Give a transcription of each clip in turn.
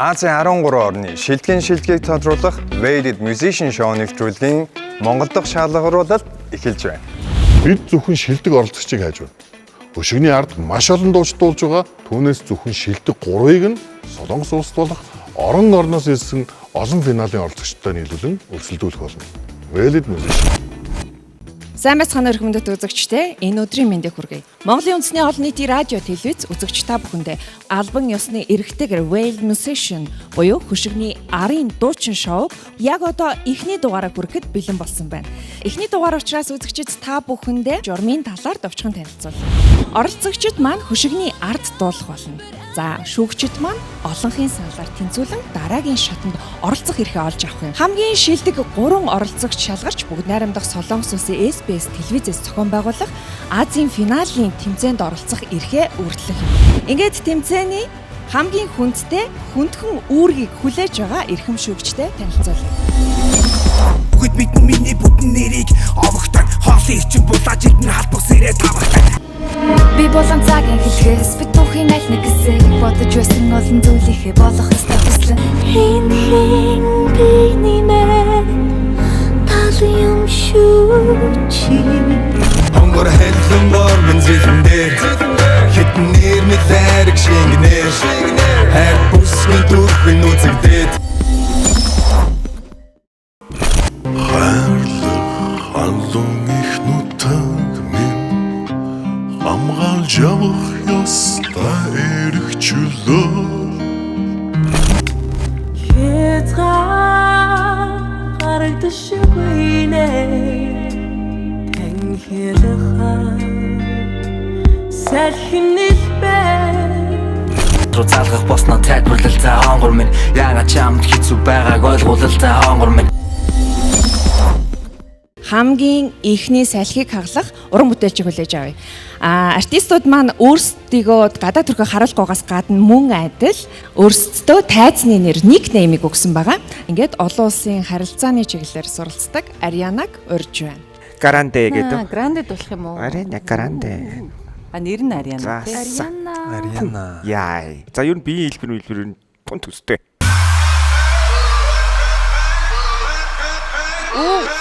Азийн 13 орны шилдгийг тодруулах Weighted Musician Show нэвтрүүлгийн Монгол дахь шалгаруулалт эхэлж байна. Бид зөвхөн шилдэг оролцогчийг хайж байна. Өшигний ард маш олон дууч дуулж байгаа. Түүнээс зөвхөн шилдэг 3-ыг нь Солонгос улсад болох орон орноос ирсэн олон финалийн оролцогчтой нийлүүлэн өрсөлдүүлэх болно. Weighted Musician. Сайн байцгаана өрх мөндөд үзэгчдээ энэ өдрийн мэндийг хүргэе. Монголын үндэсний олон нийтийн радио телевиз үзэгч та бүхэндээ албан ёсны эрхтэйгэр Weighted Musician буюу хөшигний арын дуучин шоуг яг одоо эхний дугаараа хүрэхэд бэлэн болсон байна. Эхний дугаар учраас үзэгчид та бүхэндээ журмын талаар товчхон танилцуулна. Оролцогчид маань хөшигний ард дуулах болно. За шүүгчид маань олонхын саналаар тэнцвүүлэн дараагийн шатанд оролцох эрхээ олж авах юм. Хамгийн шилдэг 3 оролцогч шалгарч бүгд найрамдах Солонгос улсын SBS телевизээс зохион байгуулах Азийн финалийн тэмцээнд оролцох эрхээ үргэлжлэх юм. Ингээд тэмцээний хамгийн хүндтэй хүндхэн үүргийг хүлээж байгаа эрхэм шүүгчтэй танилцуулъя. Бүгд бидний миний бүтэн нэрийг овогтой хоолын чинь булааж идэн халбах сэрээ тавахтай. Би болон цагийн хэлхээс би түүхийн аль нэг хэсэг бодож байсан олон зүйлийнхээ болох ёстой хүслэн хин биний мэ тал юм шүү чи Хонгор хэлэн бормын зэлэн дээр хитэн нэр нэлэрэг шингэнэр хайр бүсний түрхэн үзэгдээд Аллон их нутаг минь амгаалж явах ёстой эрх чөлөө. Харагдашгүй нэ тэнхэлэха сархинэл бэ руу залгах босноо тайлбарлал за хонгор минь яагаад ч амд хэцүү байгааг ойлгуулал за хонгор минь Хамгийн ихний салхийг хаглах уран бүтээлчийг хүлээж авъя. Артистууд маань өөрсдийгөө гадаад төрхөөр харуулгаагаас гадна мөн адил өөрсдөө тайзны нэр никнеймийг өгсөн байгаа. Ингээд олон улсын харилцааны чиглэлээр суралцдаг Арианаг урьж байна. Гранде гэдэг. Гранде болох юм уу? Ариана Гранде. Нэр нь Ариана. Ариана. Яа. За юу н биеийн хэлбэр тун төстэй.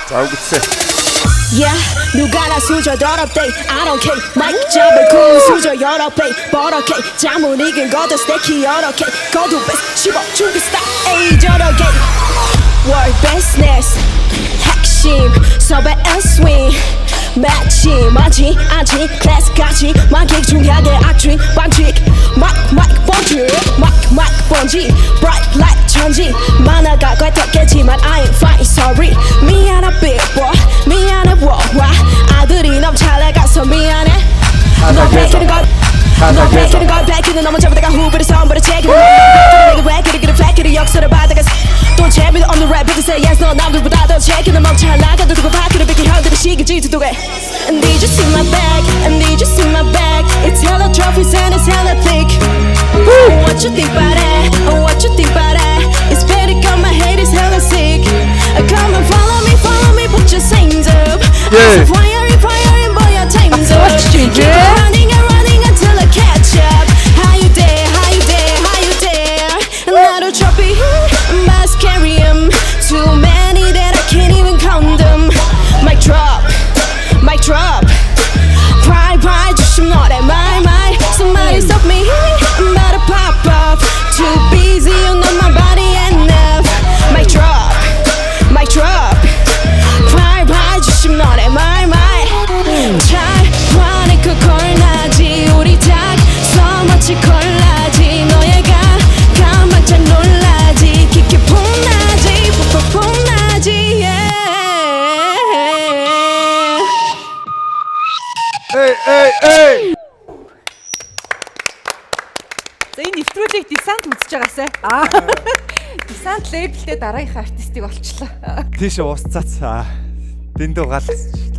За үгүйсэ. Yeah, 누가 나 수저 더럽대 I don't care 마이크 잡고 수저 여러 배 버럭해 잠을 이긴 것도 스테이키 여러 개 거두 베스 씹어 죽이 스타 에이 저러게 World business 핵심 섭외 스윙 마치 마치 아직 클래스까지 마객 중요하게 악취 반칙 마이크 번지 bright light 천지 만화가 꿰떡겠지만 I ain't fine sorry 미안해 big boy 미안해 와 아들이 너무 잘 나가서 미안해 너 뺏기는 걸 뺏기는 너무 잡아다가 후배를 선보를 챙기는 내가 왜 그리 뺏기는 역사를 받아가 또 재미도 없는 랩 because say yes 너 남들보다 더 챙기는 멍 잘 나가도 두고 바퀴를 뺏긴 형들이 시기지 두둑해 And did you see my bag and did you see my bag It's hella trophies and it's hella thick What you think about it what you think about it It's petty got my head is hella sick Come and follow me put your signs up I'm firing boy your time's up Keep running until I catch up How you dare 나도 trophy must carry him Too many that I can't even count them Mic drop Pride 조심 너래 my Somebody stop me I'm about to pop off Too busy you know my body enough Mic drop Pride 조심 너래 my 잘 화내고 콜라지 우리 딱 서마치 콜라지 너희가 가만히 놀라지 깊게 폼나지 폼나지 yeah Эй. За энэ нэвтрүүлгийг десант үзэж байгаасай. Десант лейблтэй дараагийнхаа артистыг олчлоо. Тийш ууццаац. Дэндүү галцчихлаа.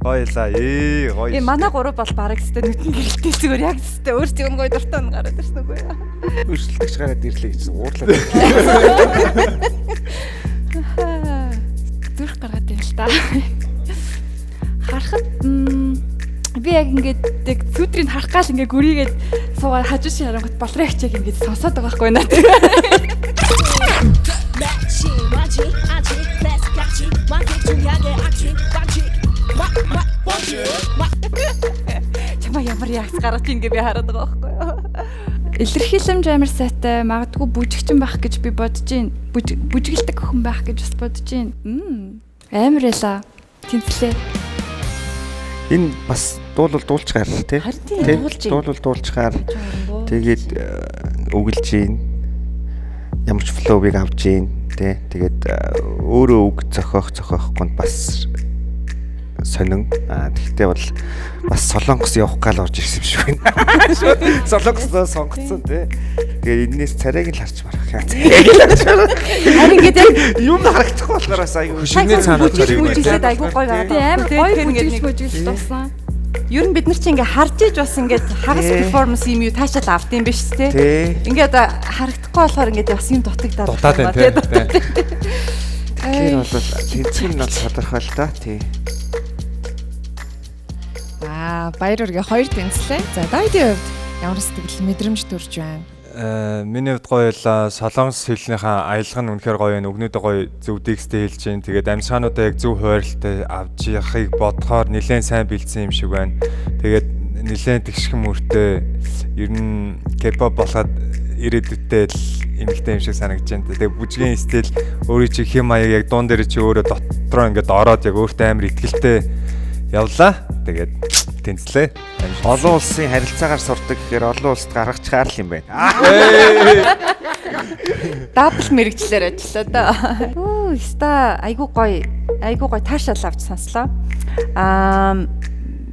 Гоёлаа. Гоё. Манай гурав бол бараг өстэй нүдэн гэрэлтэй зүгээр яг өстэй өөрсдийн гоё дуртай нь гараад ирсэн үгүй юу? Өрсөлдөгч гараад ирлээ гэж уурлаа. зүрх гаргаад байна л та. Харахад би яг ингээд зүудрийг харах гал ингээд гүрийгээд суугаад хажуу шиг харангуут болроо хичээг ингэж сонсоод байгаа байхгүй наа. Чамаа ямар ягц гараад ингэ би хараад байгаа байхгүй юу? Илэрхийлэмж амар сайтай, магадгүй бүжигчин байх гэж би бодож байна. Бүжиглдэг хүн байх гэж бас бодож байна. Амар эла. Тэнцлээ. Энэ бас дуулчихаар тий. Дуулчихаар тэгээд өгөлж гин. Ямар ч флоуыг авж гин тий. Тэгээд өөрөө үг зохиохгүй бас сонин. Тэгтээ бол бас Солонгос явах гал орж ирсэн юм шиг байна. Солонгосоо сонгоцсон тий. Тэгээд энэс царайг л харж марах яа. Харин гэдэг юм харагдахгүй болохоор бас айгүй Хөшигний цаанууд бүжиглээд айгүй гоё байгаа. Тий амар гоё бүжиглж туусан. Ер нь бид нар чи ингээ харж иж бас ингээд хагас перформанс юм юу таашаал авд юм биш үү те. Ингээд харагдахгүй болохоор ингээд бас юм дутагдаад байна те. Тэгэхээр бол тэнцэн нь тодорхой л да тий. Баяр үргээ 2 тэнцлээ. За Дайдын хувьд ямар сэтгэл мэдрэмж төрж байна? Миний хувьд гоё л солонгос хэлнийхээ аялга нь үнэхээр гоё байна. Өгнүүдээ гоё зөв тексттэй хэлж байна. Тэгээд амьсгаануудаа яг зөв хуваарлалтай авч яхахыг бодохоор нэлээд сайн бэлдсэн юм шиг байна. Тэгээд нэлээд тэгшхэн мөртэй ер нь K-pop болоод ирээдүйдээ л эмэгтэй юм шиг санагдаж байна. Тэгээд бүжгийн стил өөрөө чи хэм маяг яг дуун дээр чи өөрөө дотроо ингээд ороод яг өөртөө амар ихтгэлтэй явлаа. Тэгээд тэнцлээ. Олон улсын харилцаагаар сурдаг гэхээр олон улсад гаргачихаар л юм байна. Дабл мэрэгчлэр ажиллаа да. Ста айгуу гоё таашаал авч сонслоо.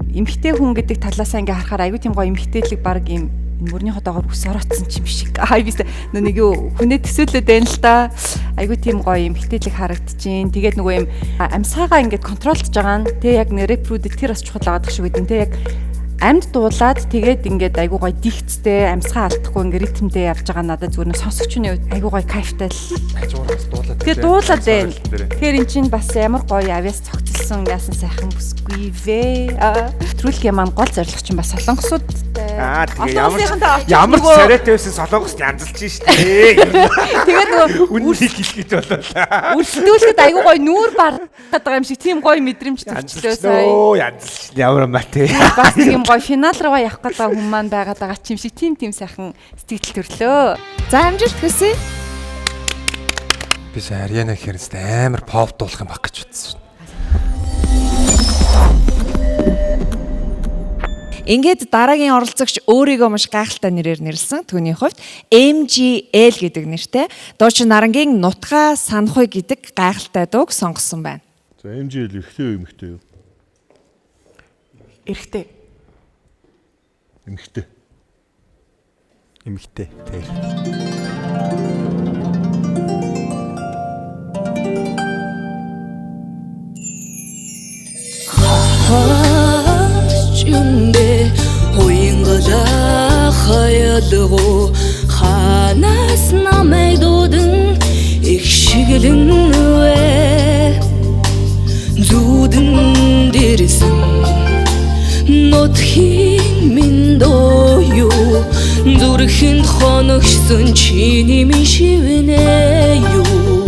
Эмэгтэй хүн гэдэг талаасаа ингээ харахаар айгуу тийм гоё эмэгтэйлэг баг юм мөрний хотоогоор ус ороцсон юм шиг. Бис нэг юу хүнээ төсөөлөд байна л да. Айгуу тийм гоё эмэгтэйлэг харагдчихээн. Тэгээд нөгөө юм амьсгаагаа ингээд контролдж байгаа нь тэ яг репродукт тэр бас чухал байгаа шиг үгүй тэ яг амьд дуулаад тэгээд ингээд айгуу гоё дигцтэй амьсгаа алдахгүй ингээд ритмдээ явж байгаа надад зүгээр сонсогчны үед айгуу гоё кайфтай л хажуураас дуулаад. Тэгээд дуулаад байна. Тэгэхээр эн чинь бас ямар гоё авьяас цогцолсон яасан сайхан бүсгүй вэ. Нэвтрүүлгийн маань гол зорилго чинь бас солонгосууд тэгээ ямар ч царайтай байсан солонгост янзалж штэ. Тэгээд нөгөө үннийг хэлгээд болоо. Үргэлжлүүлэхэд айгуу гоё нүүр бараад байгаа юм шиг тийм гоё мэдрэмж төрчлөө сая. Янзалж ямар маа те. Бас тийм гоё финал руугаа явах гэдэг хүн маань байгаад байгаа ч юм шиг тийм сайхан сэтгэл төрлөө. За амжилт хүсье. Би Ариана хэрнэст амар pop дуулах юм баг гэж бодсон. Ингээд дараагийн оролцогч өөрийгөө маш гайхалтай нэрээр нэрлсэн. Түүний хувьд MGL гэдэг нэртэй Дуучин Нарангийн Нутгаа Санахуй гэдэг гайхалтай дууг сонгосон байна. За MGL эрэгтэй юу эмэгтэй юу? Эрэгтэй. Эмэгтэй. Эмэгтэй. Тэр. Юндэ хоингада хаялгоо ханаас намайг дуудан их шигэлэн вэ зүудэн дэрсэн нотхийн минь дою зүрхэнд хоногсон чиний минь шивнэ юу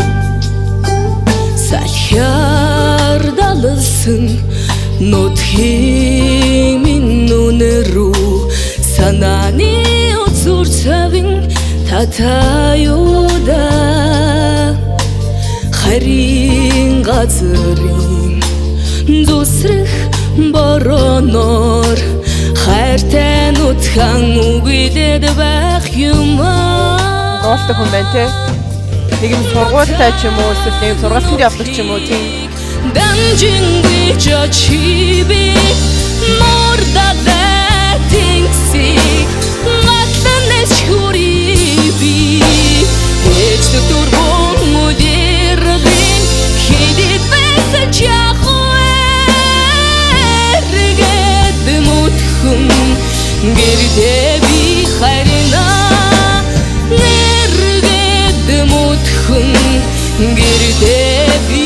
салхиар далсан нотхийн минь нүнэрүү санааны үзүр цавин татаюуда харин газрын зүсрэх бороноор хайртай нутхан үгэлэд байх юм аа. Гоолтой хүн байна те. Нэг юм сургуультай ч юм уу эсвэл нэг юм сургалтанд явдаг ч юм уу тийм. Данжинги чачиби морда дэтинси матланэс хуриби эчтэ турбон мудердин хидит бэсэн чахуэргэд мутхум гэрдэ би харина нэргэд мутхум гэрдэ би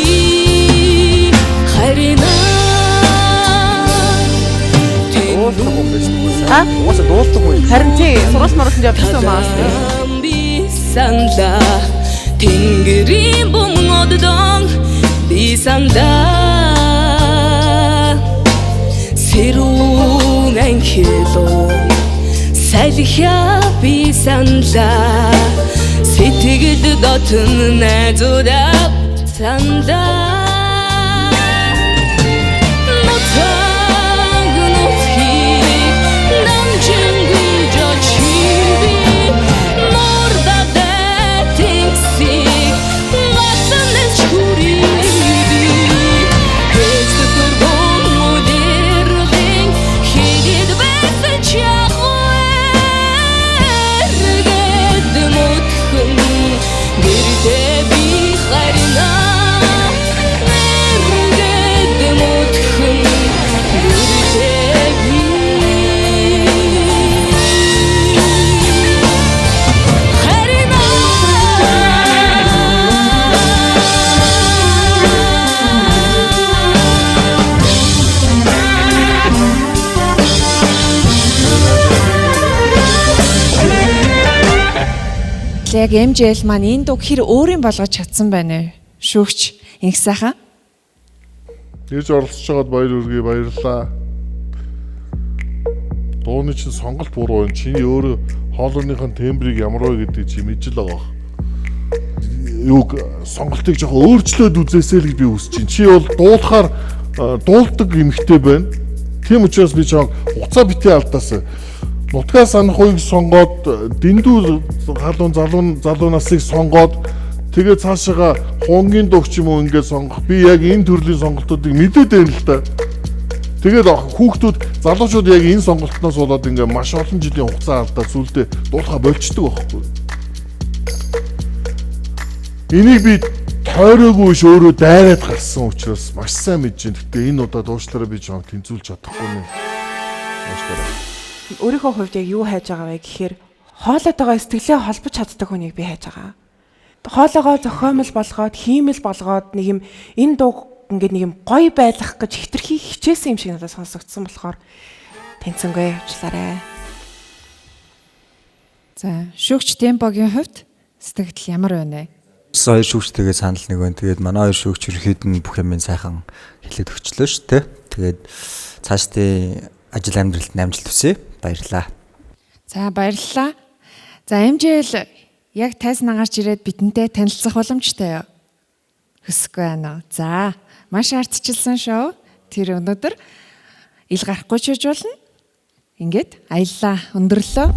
Уусаа дуулдаг юм. Харин тий сургууль мөрөлдөнд явчихсан маас. би санала тэнгэрийн бомгодон би санала сэрүүн анхилоо салхиа би санала сэтгэл дотн найзуудаа санала Яг MJL маань энэ дуу хэр өөрийн болгож чадсан байна вэ? Шүүгч инх сайхан. Ирж оролцож байгаад баяр үргээ баярлалаа. Дууны чинь сонголт буруу байна. Чиний өөрөө хоолойныхын тембрийг ямар вэ гэдэг чи мэдж л байгаа. Юуг сонголтыг жоохон өөрчлөөд үзээсэй л гэж би хүсэж чинь. Чи бол дуулахаар дуулдаг эмэгтэй байна. Тийм учраас би жоохон хуцаа битээ алдаасаа. Нутгаа санах үеийг сонгоод дэндүү халуун залуу насыг сонгоод тэгээд цаашаага хонгийн дөгч юм уу ингээд сонгох. Би яг энэ төрлийн сонголтуудыг мэдээд байна л да. Тэгээд хүүхдүүд залуучууд яг энэ сонголтноос болоод ингээд маш олон жилийн хугацаа алдаад сүлдээ дуулахаа болчдөг байхгүй. Энийг би тойроогүй ш өөрөө дайраад гарсан учраас маш сайн мэдэж байна. Гэтэ энэ удаа дуучлаараа би жоо тэнцүүлж чадахгүй нэ. Дуучлаараа. Өөрийнхөө хувьд яг юу хайж байгаа вэ гэхээр хоолоотойгоо сэтгэлээ холбож чаддаг хүнийг би хайж байгаа. Хоолоогоо зохиомл болгоод, хиймэл болгоод нэг юм энэ дуу ингээд нэг юм гоё байлгах гэж хитрхи хичээсэн юм шиг надад сонсогдсон болохоор тэнцэнгүй явуулаарай. За, шүүгч темпогийн хувьд сэтгэл ямар байна вэ? Хоёр шүүгчтэйгээ санал нэг байна. Тэгээд манай хоёр шүүгч ерөөд нь бүх юмыг сайхан хэлээд өгчлөө шүү дээ. Тэгээд цаашдын ажил амьдралд амжилт хүсье. Баярлалаа. За, баярлалаа. За, MJL яг тайсан агарч ирээд бидэнтэй танилцах боломжтой юу? Хүсэхгүй байна уу? За, маш ардчилсан шоу. Тэр өнөөдөр ил гарахгүй ч гэж болно. Ингээд аяллаа өндөрлөө.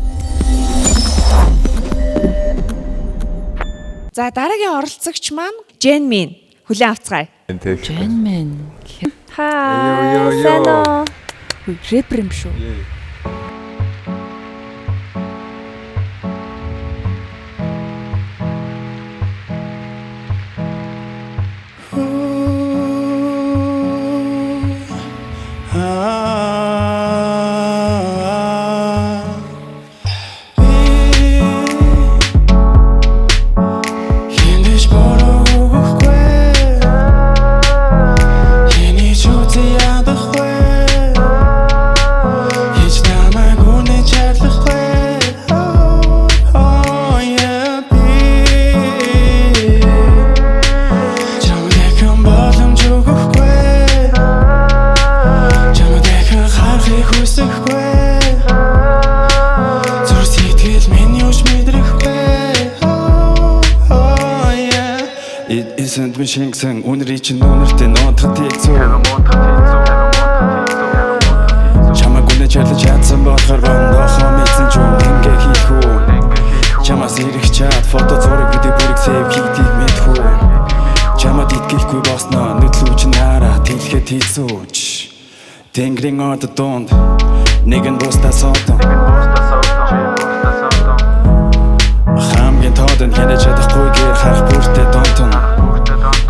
За, дараагийн оролцогч маань Jenmin хүлээн авцгаая. Jenmin. Хаа. Сайн уу? Рэпер юм шүү. Шингсэн үнэрий чинь үнэртэй нуутахад хэлцүү Чамаг үнэ чарлаж чадсан болохоор гондохоо мэдсэн ч юм ингээ хийх үү Чамаас ирэх чад фото зураг видео бүрийг сейв хийдийг мэдхүү Чамад итгэхгүй босноо нүдлүү чинь хараа тэлхэд хийцүүч Тэнгэрийн орд дунд нэгэн бустаа сотон Хамгийн тоодон хянаж чадахгүй гэр харах бүртээ донтон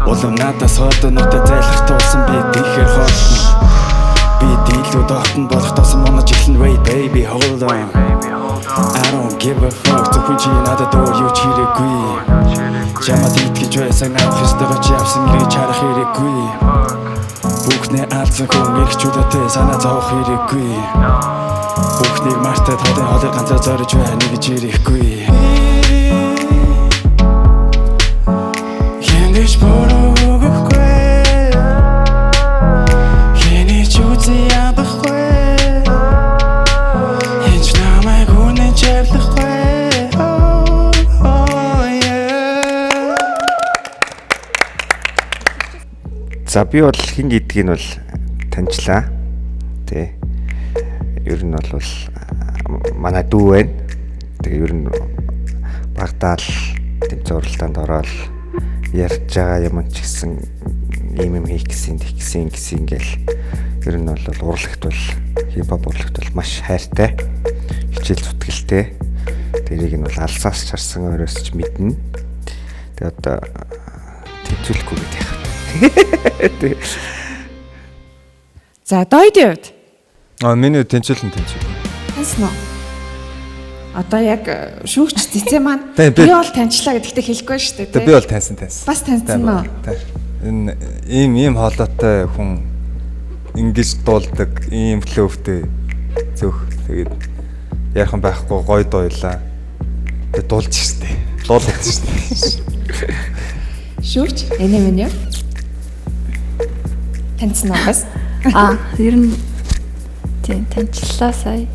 Улам надаас хотоноотой зайлах тулсан би тийхэр хотно Би дийлүү дотн болох тосон монож эхлэн wait baby hold on I don't give a fuck зөвхөн чи надад өөр юу ч хэрэггүй Чамд итгэж байсан авах ёстойгоо чи авсан гэж харах хэрэггүй Бүхнээ алдсан хүн эрхчүүлээтэй санаа зовох хэрэггүй Бүхнийг мартаад хотын хоолыг ганцаар зорж байна гэж ирэхгүй. Хэнийч буруу өгөхгүй. Хэнийч үзий ядахгүй. Энд намайг үнэн чавлахгүй. За би бол хин гэдгийг нь бол таньчлаа. Тэ. Ер нь бол манай дүү байна. Тэгээ ер нь багтаал тэм зурлалтанд ороод ярьж байгаа юм ч гэсэн ийм юм хийх гэсэн гэл ер нь бол урлагт бол хипхоп урлагт бол маш хайртай. Хичээл зүтгэлтэй. Тэрийг нь бол алсаас чарсан өрөөс ч мэднэ. Тэгээ одоо тэнцвэрлэхгүй гэдэг яах. За дойдын хувьд. Миний тэнцвэрлэн. Таньсан уу? Одоо яг шүүгч цэцээ маань би бол таньчлаа гэдэгтээ хэлэхгүй шүү дээ. Би бол таньсан. Бас таньсан уу? Энэ ийм хоолойтой хүн ингэж дуулдаг, ийм флоутэй зөөх. Тэгээд яахан байхгүй гоё дуйлаа. Тэгээд дуулж штэ. Дуулдаг штэ. Шүүгч энэ минь юу? Таньсан уу бас? Ер нь тийм таньчлаа сая.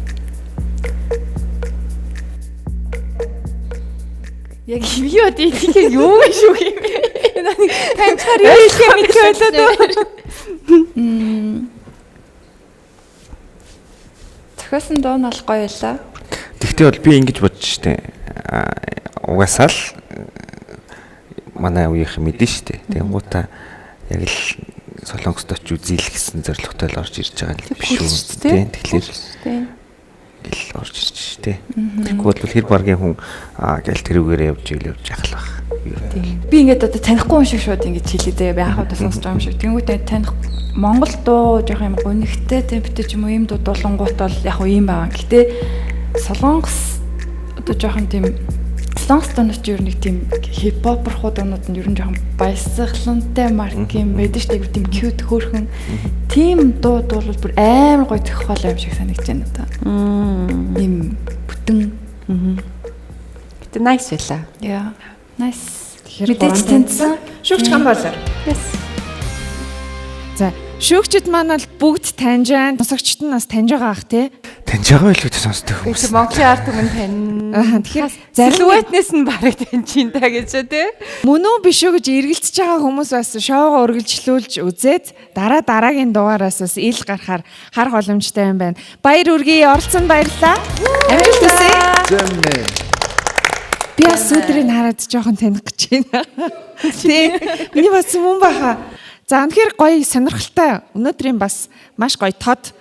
Яг юу тийм юу вэ шүү юм бэ? Таньчаар юу юм хэлээд Тохиосон дуу нь гоё байлаа. Тэгтээ бол би ингэж бодож штэ. Угасаал манай үеийнхэн мэдэн штэ. Тэнгуутаа яг л Солонгост очиж үзэл гэсэн зорилготой л орж ирж байгаа юм биш үү? Тийм. Тэгэхээр л орж ирж штэ. Тэгвэл хэр баргийн хүн гэл тэрүүгээр явж ахлах. Би ингээд одоо танихгүй юм шиг шууд ингэж хэлээд би анх удаа сонсож байгаа юм шиг. Тэнгүүтээ таних Монгол дуу жоох юм гонигтэй темптэй ч юм уу ийм дуу дуулангуут бол яг уу ийм байгаа. Гэтэ Солонгос одоо жоохон тийм Солонгос дуунууд ч ер нь тийм хипхоп дуунууд нь ер нь жоохон баясгалантай марк юм байдаг шүү дээ. Тийм cute хөөрхөн тийм дуу дуулбал бүр амар гоё тохиолоо юм шиг санагдаж байна одоо. Ийм бүтэн. Гэтэ nice байлаа. Яа. Nice. Мэдээж таньсан. Шүүгч гам болоо. Yes. За, шүүгчд маань л бүгд таньж байна. Тусагчд нь бас таньж байгаа ах тий. Таньж байгаа илүү ч сонсдог хүмүүс. Монголын ард түмэн тань. Тэгэхээр зарилуутнес нь барыг таньчин та гэж тий. Мөн үү биш үү гэж эргэлзэж байгаа хүмүүс бас шоугаа үргэлжлүүлж үзээд дараагийн дугаараас бас ил гарахаар харах боломжтой юм байна. Баяр үргээ оролцсон баярлалаа. Амжилт хүсье. Би бас өдрийг хараад жоохон таних гэж байна. Тий. Миний бас мөн баха. За үнэхээр гоё сонирхолтой. Өнөөдрийн бас маш гоё тод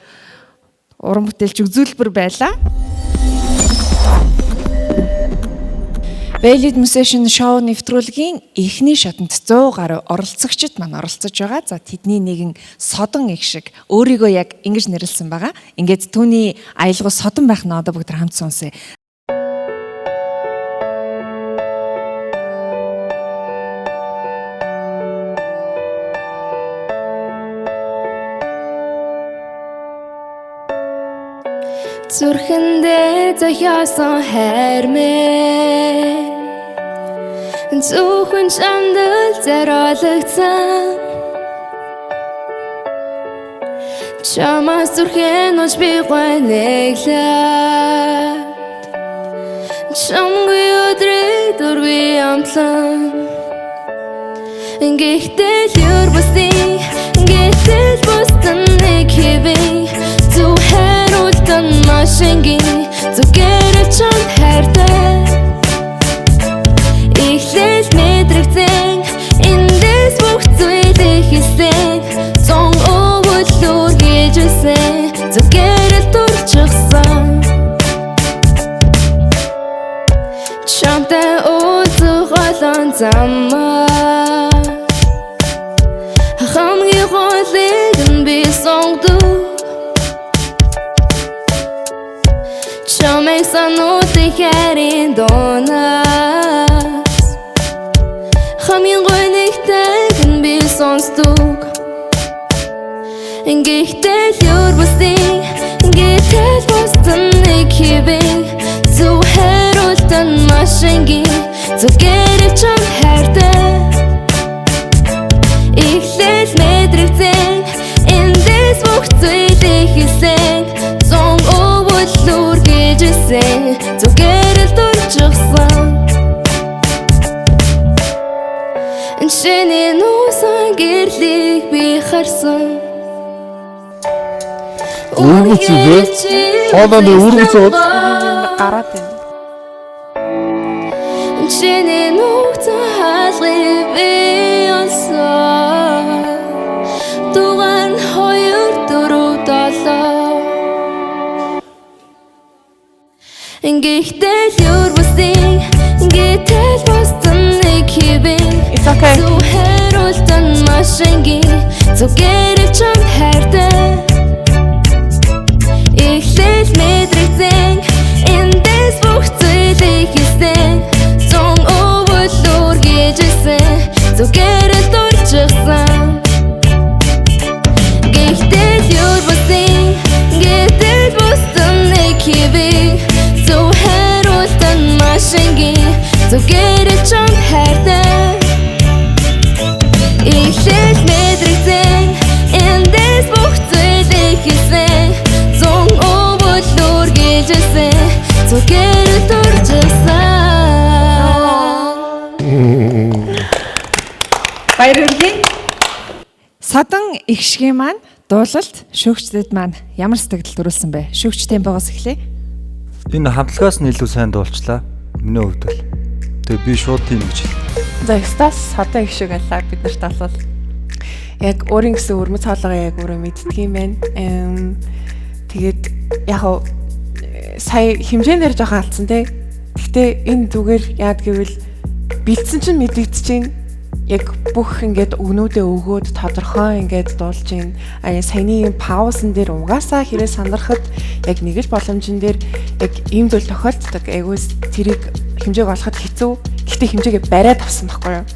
уран бүтээлч үзүүлбэр байлаа. Valid Musician Show нэвтрүүлгийн эхний шатанд 100 гаруй оролцогчид маань оролцож байгаа. За тэдний нэгэн Содон их шиг өөрийгөө яг ингэж нэрлсэн байгаа. Ингээд түүний аялгау Содон байх нь одоо бүгд хамт сонсъё. Зүрхэндээ зохиосон хайр мэ Зөвхөн чамд зориулагдсан Чамаас зүрхэн уж би гонеглаад Чамгүй өдрийг дургүй амтлан Гэхдээ л юр бусдын Гэтэл бусдын нэг хэвэн Зүг хариултан машингийн Зүгээрээ чамд хайртай Эхлэл мэдрэгцэн Эндээс бүх зүйлийг хийсэн Зон өвөл үргэж үсэн Зүгээрээ дурчихсан Чамтай уулзах олон замаа Хамгийн гуйлыг нь би сонгодог Чамайг сануудын хайрын дуунаас Хамгийн гуйлыгтайг нь би сонсдог Гэхдээ л юр бусдын Гэтэл бусдын нэг хэвэн зөв хариултан маш энгийн зүгээр чам хайртай Эхлэл мэдрэгцэн эндээс бүх зүйлийг хэлсэн Зон өвөллүр гэжсэн зүгээр л дурчихсан Шинэ нуусан гэрлийг би харсан Үргэлж үү? Хоолойны үргэлж үү? Гараад байна. Шинэ нуусан хаалгыг би олсон Дуган 2 4 7 Гэхдээ юр бүсийн гэтэл бусдын нэг хэвэн Зөв хариултан маш энгийн зүгээр чам хайртай Эхлэл мэдрэгцэн эндээс бүх зүйлийг хэлсэн Зон өвөллүр гэжсэн зүгээр л дурчихсан Гэхдээ юр бүсийн гэтэл бусдын нэг хэвэн Зөв хариултан маш энгийн зүгээр чам хайртай Эхлэл мэдрэгцэн эндээс бүх зүйлийг хэлсэн Зон өвөллүр гэжсэн зүгээр л дурчихсан Баярлалаа. Садан ихшгийн маань дуулалт шүүгчдэд маань ямар сэтгэл төрүүлсэн бэ? Шүүгч темпогоос эхлэе. Энэ хамтлагаас нь илүү сайн дуулчлаа. Миний хувьд бол. Тэгээ би шууд тийм гэж хэлээ. За экстаз садан их шиг алаа бид нарт бол яг өөрийн гэсэн өрмөц хоолойгоо яг өөрөө мэддэг юм байна. Тэгээд яг сая хэмжээгээр жоохон алдсан те. Гэхдээ энэ зүгээр яад гэвэл бэлдсэн чинь мэдэгдэж чинь яг бүх ингээд өгнүүдээ өгөөд тодорхой ингээд дуулж чинь саяны паузан дээр угаасаа хэрэг сандрахад яг нэгж боломжн дээр яг ийм зүйл тохиолддог. Айгуус тэрийг хэмжээг олоход хэцүү. Гэхдээ хэмжээгээ бариад авсан байхгүй юу?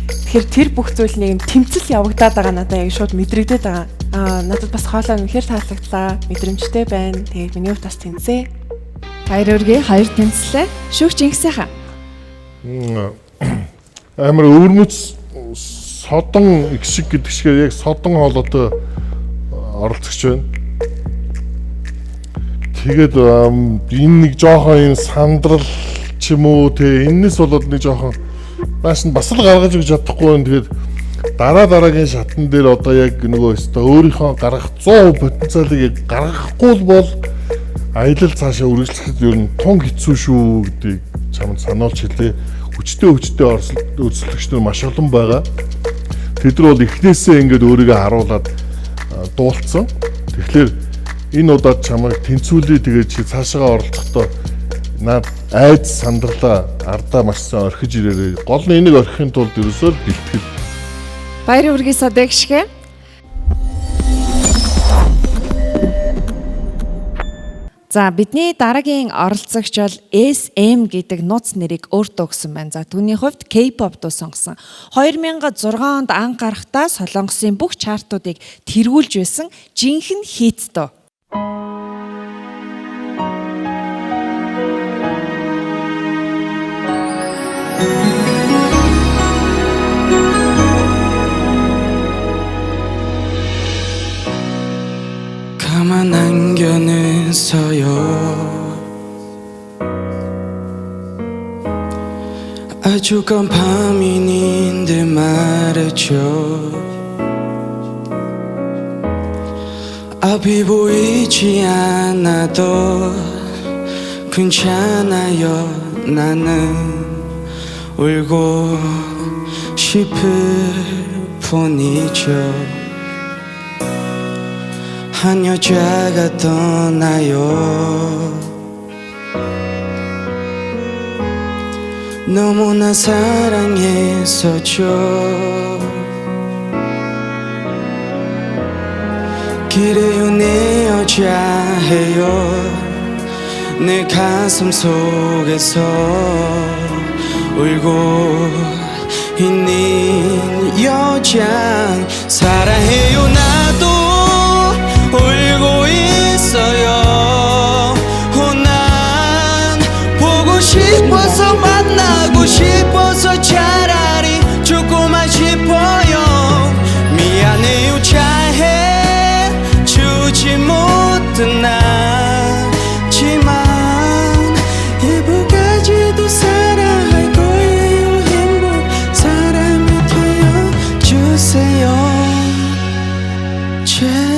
Тэгэхээр тэр бүх зүйл нэг юм тэмцэл явагдаад байгаа надад яг шууд мэдрэгдээд байгаа. Надад бас хоолой үнэхээр таалагдлаа. Мэдрэмжтэй байна. Тэгээд миний хувьд бас тэнцээ. Баяр үргээ хоёр тэнцлээ. Шүүгч ингэсэхэ. Амар өвөрмөц содон их шиг гэдэг шиг яг содон хоолойтой оролцогч байна. Тэгээд энэ нэг жоохон энэ сандрал ч юм уу те энэс болоод нэг жоохон нааш нь бас л гаргаж өгч чадахгүй байна. Тэгээд дараагийн шатн дээр одоо яг нөгөө өстө өөрийнхөө гаргах 100% потенциалыг яг гаргахгүй бол аялал цаашаа үргэлжлэхэд ер нь тун хэцүү шүү гэдгийг чамд сануулж хэлээ. Хүчтэй өрсөлдөгч нар маш олон байгаа. Тэд нар бол эхнээсээ ингээд өөрийгөө харуулад дуулцсан. Тэгэхээр энэ удаад чамайг тэнцүүлээ тэгээд чи цаашаа оролцохдоо наад айд сандарлаа ардаа маш сайн орхиж ирээрээ. Гол нь энийг орхихын тулд ерөөсөө бэлтгэл. Баяр үргээ садаг шгэ. За бидний дараагийн оролцогч бол SM гэдэг нууц нэрийг өөртөө өгсөн байна. За түүний хувьд K-pop дуу сонгосон. 2006 онд анх гарахдаа Солонгосын бүх чартуудыг тэргүүлж байсан жинхэнэ хит дуу. 가만 안겨냈어요. 아주 건 밤인데 말했죠. 앞이 보이지 않아도 괜찮아요. 나는 울고 싶을 뿐이죠. 한 여자가 떠나요. 너무나 사랑했었죠. 그래요 내 여자예요. 내 가슴 속에서 울고 있는 여자 사랑해요. 나도 울고 있어요.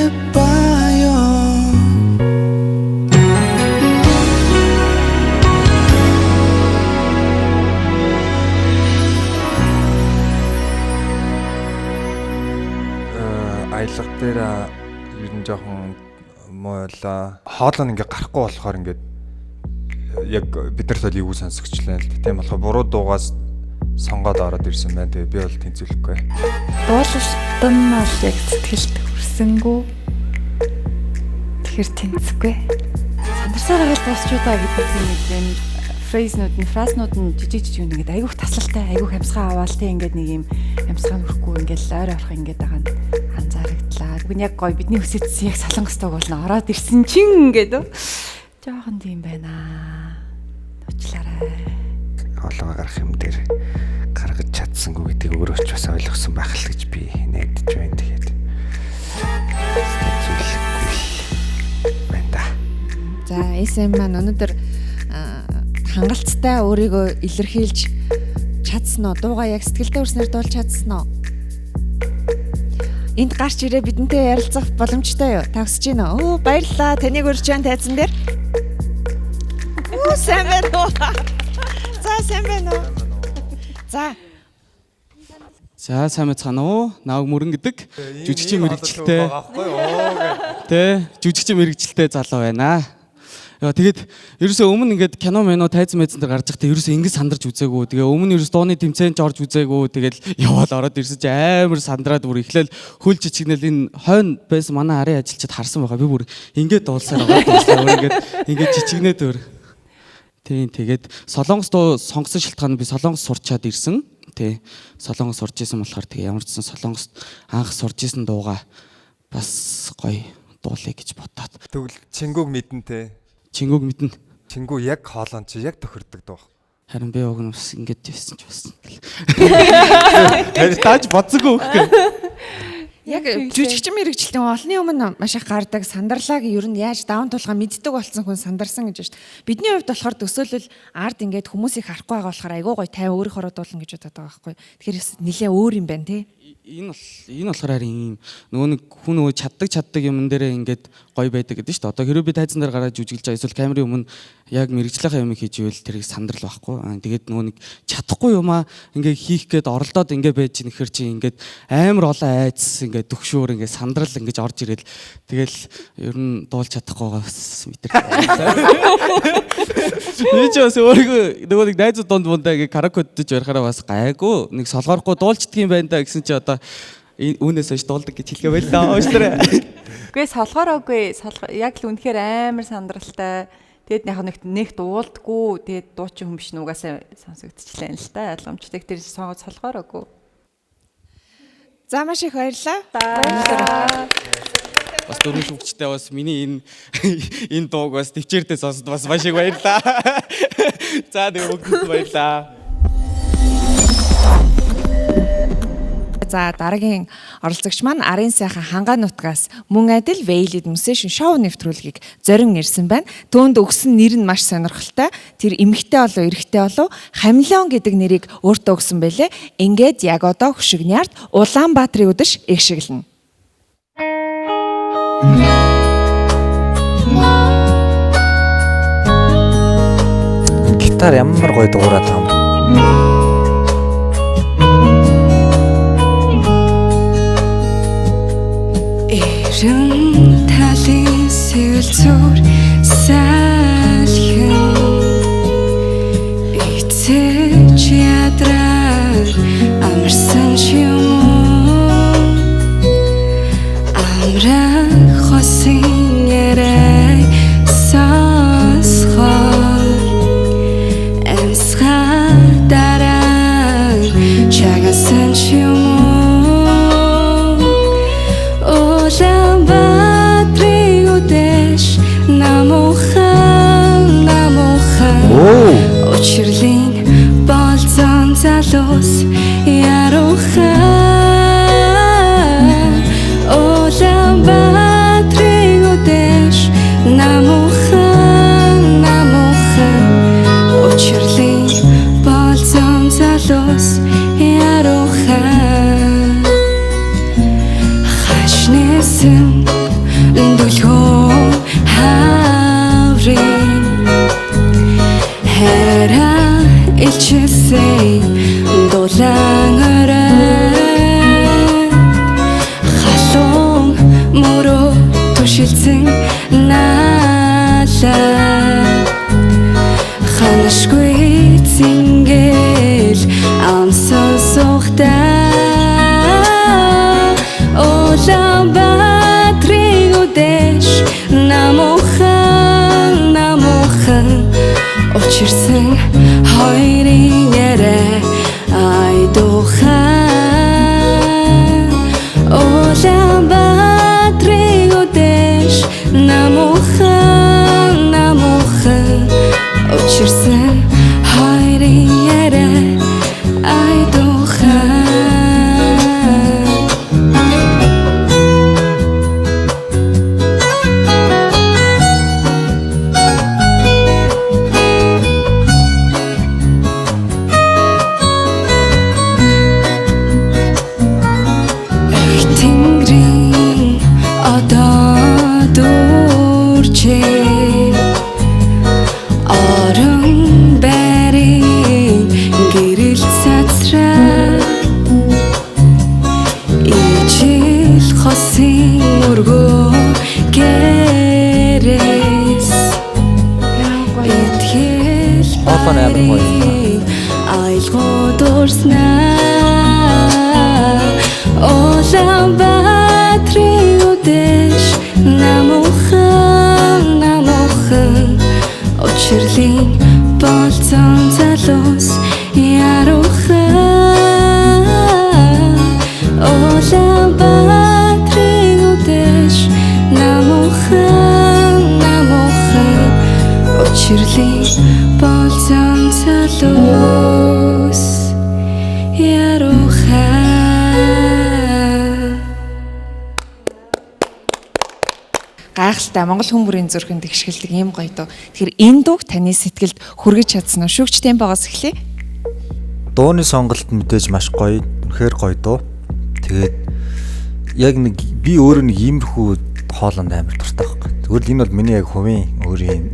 해봐요. Аялга дээр ер нь жоохон муула хоолой ингээ гарахгүй болохоор ингээд яг бид нар толийг юу сонсогчлаа л тийм болохоор буруу дуугаас сонгоод ороод ирсэн байна. Тэгээ би бол тэнцвэрлэхгүй. Дуулалтан нь бол яг сэтгэлд хүрсэнгүү. Тэгэхээр тэнцэхгүй. Сандарсаар агаад дуусчудаа гэдэг нэг юм фразнууд нь жижиг юм ингээд айгүйх таслалтай, айгүйх амьсгаа аваал те ингээд нэг юм амьсгаа нүрэхгүй ингээд ойр орох ингээд байгаа нь анзаарагдлаа. Тэгвэл яг гоё бидний хүсэжсэн яг солонгостойг болно ороод ирсэн чин ингээд жоохон тийм байна. Уучлаарай. Хоолоо гарах юм дээр гаргаж чадсангүй гэдгийг өөрөө ч бас ойлгосон байх л гэж би найдаж байна. Тэгээд За SM маань өнөөдөр хангалттай өөрийгөө илэрхийлж чадсан уу? Дуугаа яг сэтгэлдээ хүрснээр дуулж чадсан уу? Энд гарч ирээ бидэнтэй ярилцах боломжтой юу? Та хүсэж байна уу? Баярлалаа. Таныг урьж байна тайзан дээр. Сайн байна уу? За сайн байна уу? За. За сайн байцгаана уу? Нааг мөрөн гэдэг жүжигчийн мэрэгчлээ. Тэ жүжигчийн мэрэгчлээ залуу байна. Яа тэгээд ерөөсөө өмнө ингээд кино мэнэ тайзан мэдсэн дээр гарч байхдаа ерөөсөө ингэж сандарч үзээгүй. Тэгээ өмнө ерөөс дууны тэмцээнд орж үзээгүй. Тэгэл яваад ороод ирсэн чи амар сандраад бүр эхлээл хөл жичигнэл энэ хойно байсан манай арын ажилчид харсан байгаа. Би бүр ингээд дуулсаар байгаа. Ингээд жичигнээд өөр. Тийм тэгээд солонгос дуу сонгосон шалтгаан нь би солонгос сурчаад ирсэн. Тий. Солонгос сурж исэн болохоор тэгээ ямар ч сан солонгост анх сурж исэн дууга бас гоё дуулъя гэж бодоод. Тэгвэл чингүүг мэдэн те. Чингүүг мэднэ. Чингүү яг хоолон чи яг тохирдог дуу. Харин би уг нь бас ингэж явсан ч бас. Тааж бодсонгүй гэх. Яг жүжигчин мэрэгчлэн олны өмнө маш их гардаг сандарлааг ер нь яаж даван тулгаа мэддэг болсон хүн сандарсан гэж байна шүү дээ. Бидний хувьд болохоор төсөөлөл арт ингээд хүмүүсийг харахгүй байгаа болохоор айгүй гоё тайван өөрийнхөө дуулна гэж бодоод байгаа байхгүй. Тэгэхээр нэлээ өөр юм байна тий. Энэ болохоор харин нөгөө нэг хүн нөгөө чаддаг юм дээрээ ингээд гоё байдаг гэдэг шүү дээ. Одоо хэрэв би тайзан дээр гараад жүжиглж байгаа эсвэл камерын өмнө яг мэрэгжлийнхаа юм хийж ивэл тэрийг сандрал байхгүй. Тэгээд нөгөө нэг чадахгүй юмаа ингээд хийх гээд оролдоод ингээд байж нэхэр чи ингээд амар олон айц ингээд төгшөөр ингээд сандрал ингээд орж ирэл тэгэл ер нь дуулж чадахгүй байгаас мэтэр. Би ч бас өөрөө нөгөө нэг найзууд донд мундаа ингээд каракодж барихаараа бас гайгүй нэг солгоохгүй дуулчдаг юм байна да гэсэн чи одоо үүнээс хойш дуулдаг гэж хэлгээ байлаа уучлаарай. Үгүй солгоороогүй яг л үнэхээр амар сандралтай. Тэгэд нэг дуулдаггүй. Тэгээд дуучин хүн биш нугасаа сонсогдчихлаа л та. Ялгамжтай тэр солгоороогүй. За маш их баярлалаа. Бас дөрөв шүгчтэй бас миний энэ дууг бас төвчээрдээ сонсод бас маш их баярлалаа. За тэгээ бүгд баярлалаа. За дараагийн оролцогч маань Арын сайхан хангаа нутгаас мөн адил Veiled Musician шоу нэвтрүүлгийг зорин ирсэн байна. Түүнд өгсөн нэр нь маш сонирхолтой. Тэр эмэгтэй болов эрэгтэй болов Хамилон гэдэг нэрийг өөртөө өгсөн байлээ. Ингээд яг одоо хөшигний арт Улаанбаатарын үдэш эгшиглэнэ. Гитар ямар гоё дуурайд байгаа юм. Эрен талын сэлцүүр салхин эцэж ядраар амарсан юм амрах хосын ярай сасхар эмсха дараа чагасан юм Улаанбаатарын үдэш намуухан учирлын болзон залуус ярухан Улаанбаатарын үдэш намуухан учирлын болзон залуус ярухан Хашнэсэн дүлхөө хаврын хэра илчээсэй дулаан өрөө халуун мөрөө тушилцэн наалаа ханашгүй зингэл амсан сухтаа олаа батрын үдэш намуухан учирсан хоёрын яриа айдуухан олаа батрын үдэш намуухан учирсан хоёрын яриа айдуухан Тэнгэрийн одоо дүүрчээ орон байрын гэрэл цацраа ижил хосын өргөө гэрээс итгэл барийн айлгууд урснаа олаа батрын үдэш намуухан учирлын болцон залуус яруухан олаа батрын үдэш намуухан учирлын болцон залуус яруухан. Гайхалтай Монгол хүн бүрийн зүрхэнд ихшгэлдэг ийм гоё дуу. Тэгэхээр энэ дууг таны сэтгэлд хүргэж чадсан уу? Шүүгч темпогоос эхлэе. Дууны сонголт мэдээж маш гоё, үнэхээр гоё дуу. Тэгээд яг нэг би өөрөө нэг иймэрхүү хоолнд амар дуртай байхгүй. Зүгээр л энэ бол миний яг хувийн өөрийн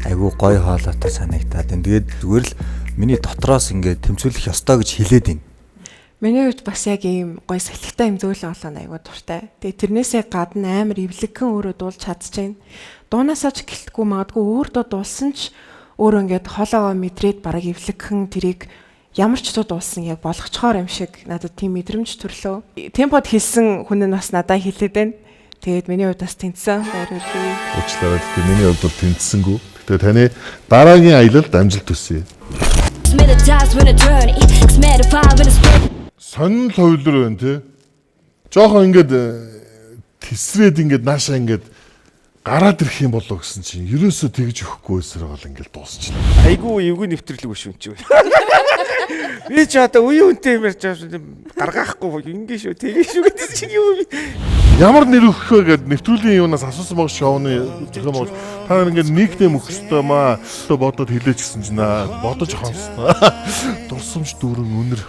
айгуу гоё хоолойтой санагдаад байна. Тэгээд зүгээр л миний дотроос ингээд тэмцүүлэх ёстой гэж хэлээд байна. Миний хувьд бас яг ийм гоё салхитай юм зөөлөн олоо айгуу дуртай. Тэгээ тэрнээсээ гадна амар эвлэгхэн өөрөө дуулж чадчихээн. Дуунаасаа ч гэлтгүй магадгүй өөр дуу дуулсан ч өөрөө ингээд хоолоогоо мэдрээд бараг эвлэгхэн тэрийг ямар ч дуу дуулсан яг болгочхоор юм шиг надад тийм мэдрэмж төрлөө. Темпод хэлсэн хүн нь бас надад хэлээд байна. Тэгээд миний хувьд бас тэнцсэн. Баяр хүргэе. Уучлаарай. Тэгээд миний хувьд бол тэнцсэнгүй. Тэгээд таны дараагийн аялалд амжилт хүсье. Сонин л хувилбар байна тий. Жохон ингээд тесрээд ингээд наашаа ингээд гараад ирэх юм болоо гэсэн чинь ерөөсөө тэгж өгөхгүй байсараа бол ингээд дуусчихлаа. Айгүй эвгүй нэвтрэлэг биш юм чи. Би ч одоо үе үнтэй юм ярьж байгаа гаргаахгүй ингэ шүү тэгээ шүү гэдэг чинь юу вэ? Ямар нэр өгөх вэ гэд нэвтрүүлгийн юунаас асуусан баг шоуны зохион байгуулагч та ингээд нэгтэм өгөх ёстой маа бодоод хэлээч гэсэн чинь бодож хонсноо. Дурсамж дүүрэн үнэр.